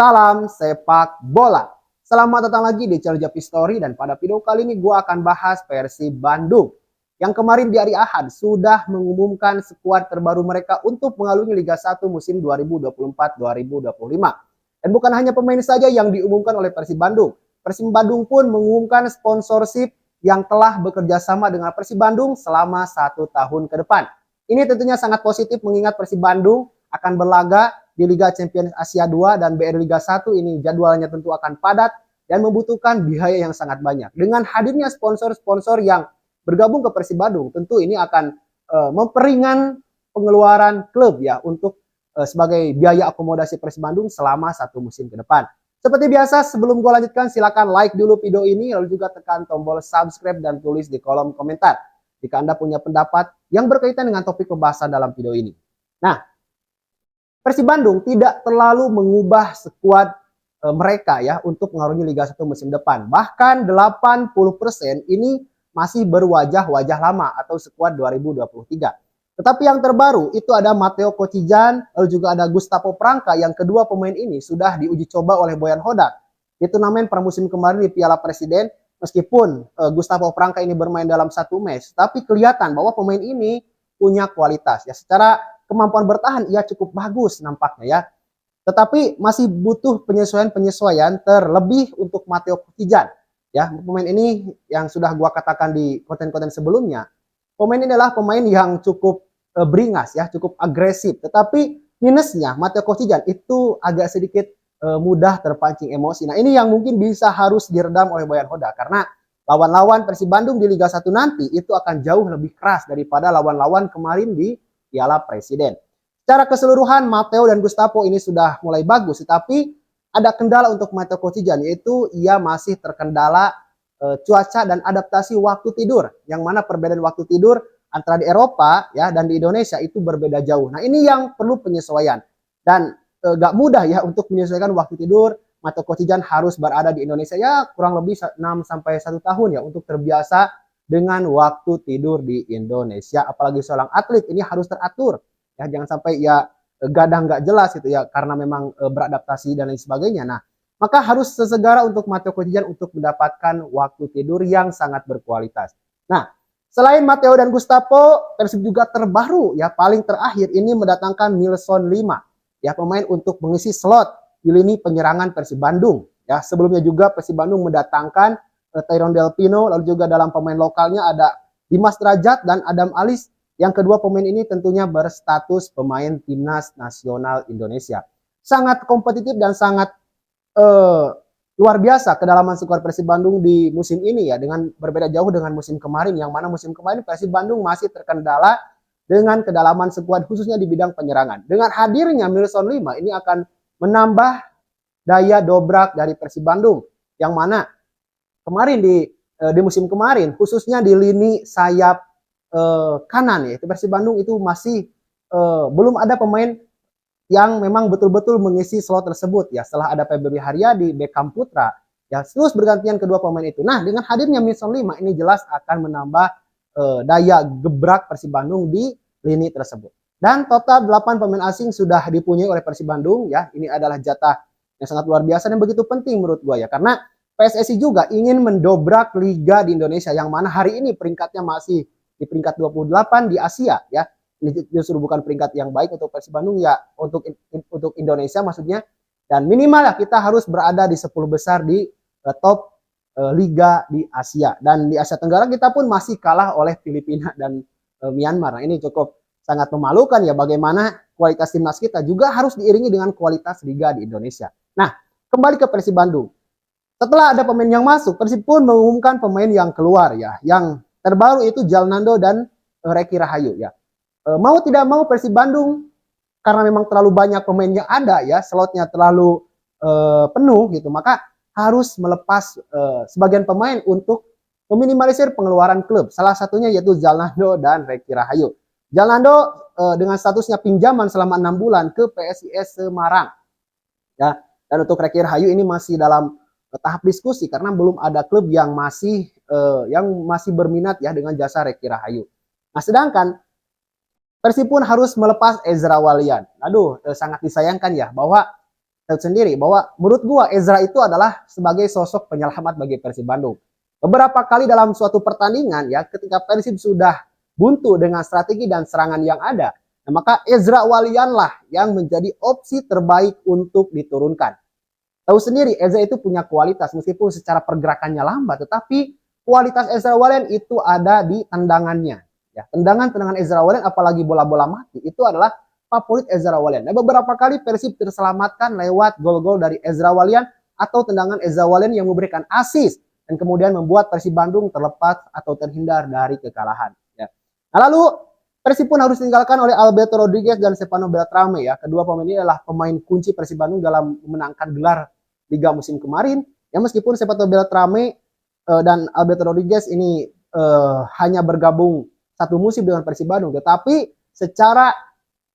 Salam sepak bola. Selamat datang lagi di channel Japi Story, dan pada video kali ini gue akan bahas Persib Bandung yang kemarin di hari Ahad sudah mengumumkan skuad terbaru mereka untuk mengalungi Liga 1 musim 2024-2025. Dan bukan hanya pemain saja yang diumumkan oleh Persib Bandung. Persib Bandung pun mengumumkan sponsorship yang telah bekerja sama dengan Persib Bandung selama 1 tahun ke depan. Ini tentunya sangat positif mengingat Persib Bandung akan berlaga di Liga Champions Asia 2 dan BRI Liga 1 ini jadwalnya tentu akan padat dan membutuhkan biaya yang sangat banyak. Dengan hadirnya sponsor-sponsor yang bergabung ke Persib Bandung, tentu ini akan memperingan pengeluaran klub ya untuk sebagai biaya akomodasi Persib Bandung selama 1 musim ke depan. Seperti biasa, sebelum gue lanjutkan, silakan like dulu video ini, lalu juga tekan tombol subscribe dan tulis di kolom komentar jika Anda punya pendapat yang berkaitan dengan topik pembahasan dalam video ini. Nah, Persib Bandung tidak terlalu mengubah skuad mereka ya untuk mengarungi Liga 1 musim depan. Bahkan 80% ini masih berwajah-wajah lama atau skuad 2023. Tetapi yang terbaru itu ada Matteo Kocijan, lalu juga ada Gustavo Pranka, yang kedua pemain ini sudah diuji coba oleh Boyan Hodak di turnamen pramusim kemarin di Piala Presiden. Meskipun Gustavo Pranka ini bermain dalam 1 match, tapi kelihatan bahwa pemain ini punya kualitas ya. Secara kemampuan bertahan ia cukup bagus nampaknya ya. Tetapi masih butuh penyesuaian-penyesuaian terlebih untuk Matteo Kocijan. Ya, pemain ini yang sudah gua katakan di konten-konten sebelumnya, pemain ini adalah pemain yang cukup beringas ya, cukup agresif. Tetapi minusnya Matteo Kocijan itu agak sedikit mudah terpancing emosi. Nah, ini yang mungkin bisa harus diredam oleh Boyan Hodak, karena lawan-lawan Persib Bandung di Liga 1 nanti itu akan jauh lebih keras daripada lawan-lawan kemarin di Piala Presiden. Secara keseluruhan Matteo dan Gustavo ini sudah mulai bagus, tetapi ada kendala untuk Matteo Kocijan, yaitu ia masih terkendala cuaca dan adaptasi waktu tidur, yang mana perbedaan waktu tidur antara di Eropa ya dan di Indonesia itu berbeda jauh. Nah, ini yang perlu penyesuaian, dan gak mudah ya untuk menyesuaikan waktu tidur. Matteo Kocijan harus berada di Indonesia ya kurang lebih 6-1 tahun ya untuk terbiasa dengan waktu tidur di Indonesia. Apalagi seorang atlet ini harus teratur ya, jangan sampai ya gadang nggak jelas itu ya karena memang beradaptasi dan lain sebagainya. Nah, maka harus sesegera untuk Matteo Kocijan untuk mendapatkan waktu tidur yang sangat berkualitas. Nah, selain Matteo dan Gustavo, Persib juga terbaru ya, paling terakhir ini mendatangkan Milson 5 ya, pemain untuk mengisi slot di lini penyerangan Persib Bandung ya. Sebelumnya juga Persib Bandung mendatangkan Tyrone Del Pino, lalu juga dalam pemain lokalnya ada Dimas Derajat dan Adam Alis. Yang kedua pemain ini tentunya berstatus pemain timnas nasional Indonesia. Sangat kompetitif dan sangat luar biasa kedalaman skuad Persib Bandung di musim ini ya, dengan berbeda jauh dengan musim kemarin, yang mana musim kemarin Persib Bandung masih terkendala dengan kedalaman skuad khususnya di bidang penyerangan. Dengan hadirnya Milson 5 ini akan menambah daya dobrak dari Persib Bandung, yang mana kemarin di musim kemarin khususnya di lini sayap kanan ya, itu Persib Bandung itu masih belum ada pemain yang memang betul-betul mengisi slot tersebut ya. Setelah ada Febri Haryadi, Beckham Putra ya, terus bergantian kedua pemain itu. Nah, dengan hadirnya Milson 5 ini jelas akan menambah daya gebrak Persib Bandung di lini tersebut. Dan total 8 pemain asing sudah dipunyai oleh Persib Bandung ya. Ini adalah jatah yang sangat luar biasa dan begitu penting menurut gue ya, karena PSSI juga ingin mendobrak liga di Indonesia, yang mana hari ini peringkatnya masih di peringkat 28 di Asia ya. Ini justru bukan peringkat yang baik untuk Persib Bandung ya, untuk Indonesia maksudnya. Dan minimal ya kita harus berada di 10 besar di top liga di Asia. Dan di Asia Tenggara kita pun masih kalah oleh Filipina dan Myanmar. Nah, ini cukup sangat memalukan ya, bagaimana kualitas timnas kita juga harus diiringi dengan kualitas liga di Indonesia. Nah, kembali ke Persib Bandung. Setelah ada pemain yang masuk, Persib pun mengumumkan pemain yang keluar ya. Yang terbaru itu Jalnando dan Reky Rahayu ya. Mau tidak mau Persib Bandung, karena memang terlalu banyak pemain yang ada ya, slotnya terlalu penuh gitu, maka harus melepas sebagian pemain untuk meminimalisir pengeluaran klub. Salah satunya yaitu Jalnando dan Reky Rahayu. Jalnando dengan statusnya pinjaman selama 6 bulan ke PSIS Semarang ya. Dan untuk Reky Rahayu ini masih dalam tahap diskusi karena belum ada klub yang masih berminat ya dengan jasa Reky Rahayu. Nah, sedangkan Persib pun harus melepas Ezra Walian. Aduh, sangat disayangkan ya bahwa tahu sendiri bahwa menurut gua Ezra itu adalah sebagai sosok penyelamat bagi Persib Bandung. Beberapa kali dalam suatu pertandingan ya, ketika Persib sudah buntu dengan strategi dan serangan yang ada, nah, maka Ezra Walian lah yang menjadi opsi terbaik untuk diturunkan. Tahu sendiri Ezra itu punya kualitas meskipun secara pergerakannya lambat, tetapi kualitas Ezra Walian itu ada di tendangannya. Ya, tendangan-tendangan Ezra Walian apalagi bola-bola mati itu adalah favorit Ezra Walian. Nah, beberapa kali Persib terselamatkan lewat gol-gol dari Ezra Walian atau tendangan Ezra Walian yang memberikan assist dan kemudian membuat Persib Bandung terlepas atau terhindar dari kekalahan. Ya. Nah, lalu Persib pun harus ditinggalkan oleh Alberto Rodriguez dan Stefano Beltrame ya. Kedua pemain ini adalah pemain kunci Persib Bandung dalam memenangkan gelar Liga musim kemarin. Ya meskipun Stefano Beltrame dan Alberto Rodriguez ini hanya bergabung satu musim dengan Persib Bandung, tetapi secara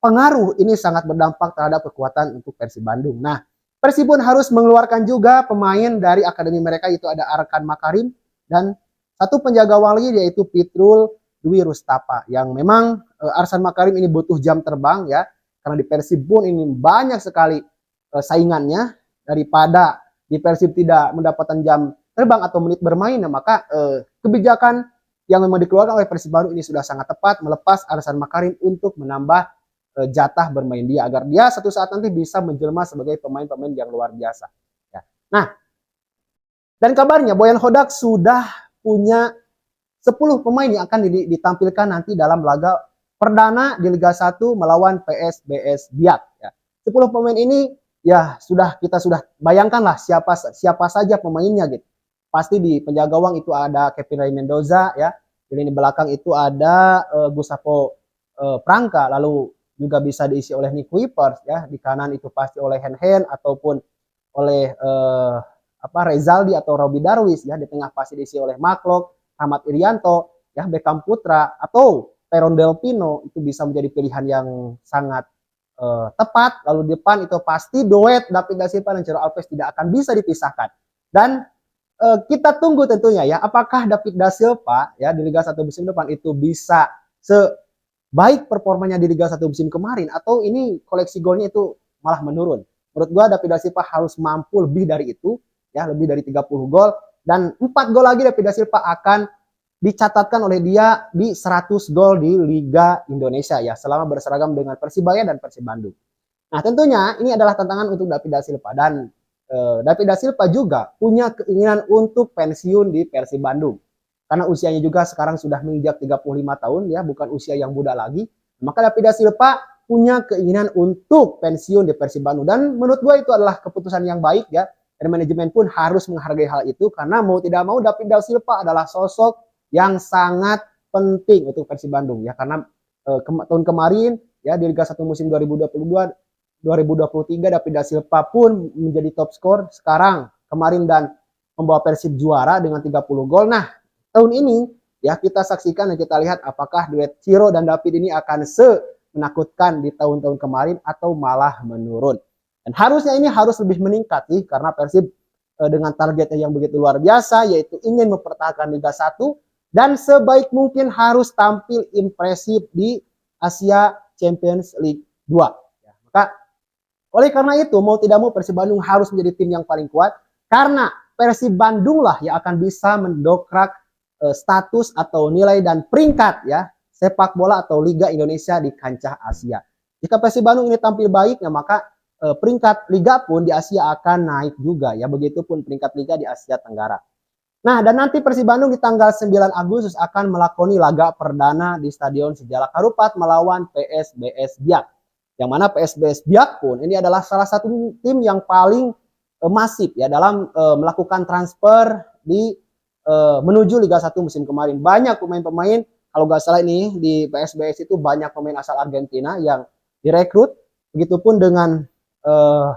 pengaruh ini sangat berdampak terhadap kekuatan untuk Persib Bandung. Nah, Persib pun harus mengeluarkan juga pemain dari akademi mereka, itu ada Arkan Makarim dan satu penjaga gawang lagi yaitu Pitrul Dwi Rustapa yang memang Arkan Makarim ini butuh jam terbang ya, karena di Persib pun ini banyak sekali saingannya. Daripada di Persib tidak mendapatkan jam terbang atau menit bermain, nah maka kebijakan yang memang dikeluarkan oleh Persib Bandung ini sudah sangat tepat, melepas Arkan Makarim untuk menambah jatah bermain dia agar dia satu saat nanti bisa menjelma sebagai pemain-pemain yang luar biasa. Ya. Nah, dan kabarnya Boyan Hodak sudah punya 10 pemain yang akan ditampilkan nanti dalam laga perdana di Liga 1 melawan PSBS Biak. Ya. 10 pemain ini ya kita sudah bayangkanlah siapa saja pemainnya gitu. Pasti di penjaga gawang itu ada Kevin Ray Mendoza ya. Di lini belakang itu ada Gustavo Prangka, lalu juga bisa diisi oleh Nick Kuipers ya. Di kanan itu pasti oleh Hen ataupun oleh Rezaldi atau Robi Darwis ya. Di tengah pasti diisi oleh Maklok, Ahmad Irianto ya, Beckham Putra atau Teron Delpino, itu bisa menjadi pilihan yang sangat tepat. Lalu di depan itu pasti duet David Da Silva dan Ciro Alves tidak akan bisa dipisahkan. Dan kita tunggu tentunya ya, apakah David Da Silva ya di Liga 1 musim depan itu bisa sebaik performanya di Liga 1 musim kemarin, atau ini koleksi golnya itu malah menurun. Menurut gua David Da Silva harus mampu lebih dari itu ya, lebih dari 30 gol, dan 4 gol lagi David Da Silva akan dicatatkan oleh dia di 100 gol di Liga Indonesia ya, selama berseragam dengan Persibaya dan Persib Bandung. Nah, tentunya ini adalah tantangan untuk David Da Silva, dan David Da Silva juga punya keinginan untuk pensiun di Persib Bandung. Karena usianya juga sekarang sudah menginjak 35 tahun ya, bukan usia yang muda lagi. Maka David Da Silva punya keinginan untuk pensiun di Persib Bandung, dan menurut gue itu adalah keputusan yang baik ya. Dan manajemen pun harus menghargai hal itu, karena mau tidak mau David Da Silva adalah sosok yang sangat penting untuk Persib Bandung ya, karena tahun kemarin ya di Liga 1 musim 2022-2023 David Da Silva pun menjadi top skor sekarang kemarin dan membawa Persib juara dengan 30 gol. Nah, tahun ini ya kita saksikan dan kita lihat apakah duet Ciro dan David ini akan menakutkan di tahun-tahun kemarin atau malah menurun. Dan harusnya ini harus lebih meningkat sih, karena Persib dengan targetnya yang begitu luar biasa, yaitu ingin mempertahankan Liga 1 dan sebaik mungkin harus tampil impresif di Asia Champions League 2. Ya, maka oleh karena itu mau tidak mau Persib Bandung harus menjadi tim yang paling kuat, karena Persib Bandung lah yang akan bisa mendokrak status atau nilai dan peringkat ya sepak bola atau Liga Indonesia di kancah Asia. Jika Persib Bandung ini tampil baik, ya maka peringkat Liga pun di Asia akan naik juga ya, begitupun peringkat Liga di Asia Tenggara. Nah, dan nanti Persib Bandung di tanggal 9 Agustus akan melakoni laga perdana di Stadion Sijalak Harupat melawan PSBS Biak. Yang mana PSBS Biak pun ini adalah salah satu tim yang paling masif ya dalam melakukan transfer di menuju Liga 1 musim kemarin. Banyak pemain-pemain, kalau nggak salah ini di PSBS itu banyak pemain asal Argentina yang direkrut. Begitupun dengan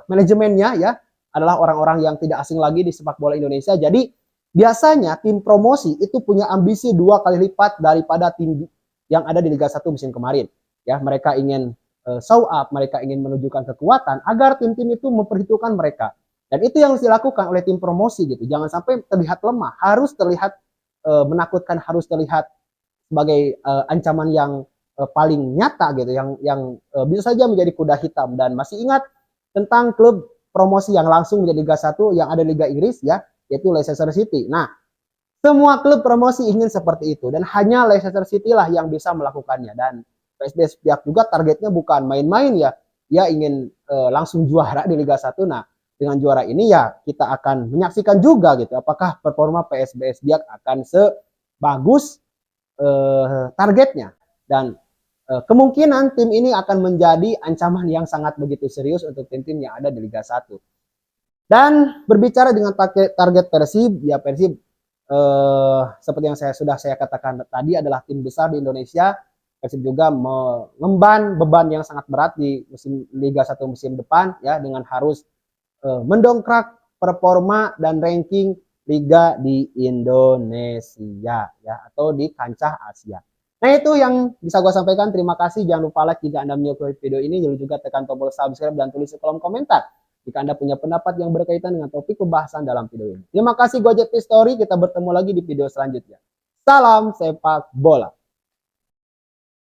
manajemennya ya, adalah orang-orang yang tidak asing lagi di sepak bola Indonesia. Jadi biasanya tim promosi itu punya ambisi 2 kali lipat daripada tim yang ada di Liga 1 musim kemarin. Ya, mereka ingin show up, mereka ingin menunjukkan kekuatan agar tim-tim itu memperhitungkan mereka. Dan itu yang harus dilakukan oleh tim promosi gitu. Jangan sampai terlihat lemah, harus terlihat menakutkan, harus terlihat sebagai ancaman yang paling nyata gitu, yang bisa saja menjadi kuda hitam. Dan masih ingat tentang klub promosi yang langsung menjadi Liga 1 yang ada Liga Inggris ya, yaitu Leicester City. Nah, semua klub promosi ingin seperti itu dan hanya Leicester City lah yang bisa melakukannya. Dan PSBS pihak juga targetnya bukan main-main ya, dia ingin langsung juara di Liga 1. Nah, dengan juara ini ya kita akan menyaksikan juga gitu apakah performa PSBS Biak akan sebagus targetnya. Dan kemungkinan tim ini akan menjadi ancaman yang sangat begitu serius untuk tim-tim yang ada di Liga 1. Dan berbicara dengan target Persib, ya Persib seperti yang sudah saya katakan tadi adalah tim besar di Indonesia. Persib juga mengemban beban yang sangat berat di musim Liga 1 musim depan ya, dengan harus mendongkrak performa dan ranking liga di Indonesia ya, atau di kancah Asia. Nah, itu yang bisa gue sampaikan. Terima kasih. Jangan lupa like jika Anda menyukai video ini. Jangan juga tekan tombol subscribe dan tulis di kolom komentar jika Anda punya pendapat yang berkaitan dengan topik pembahasan dalam video ini. Terima kasih. Gue JP Story. Kita bertemu lagi di video selanjutnya. Salam sepak bola.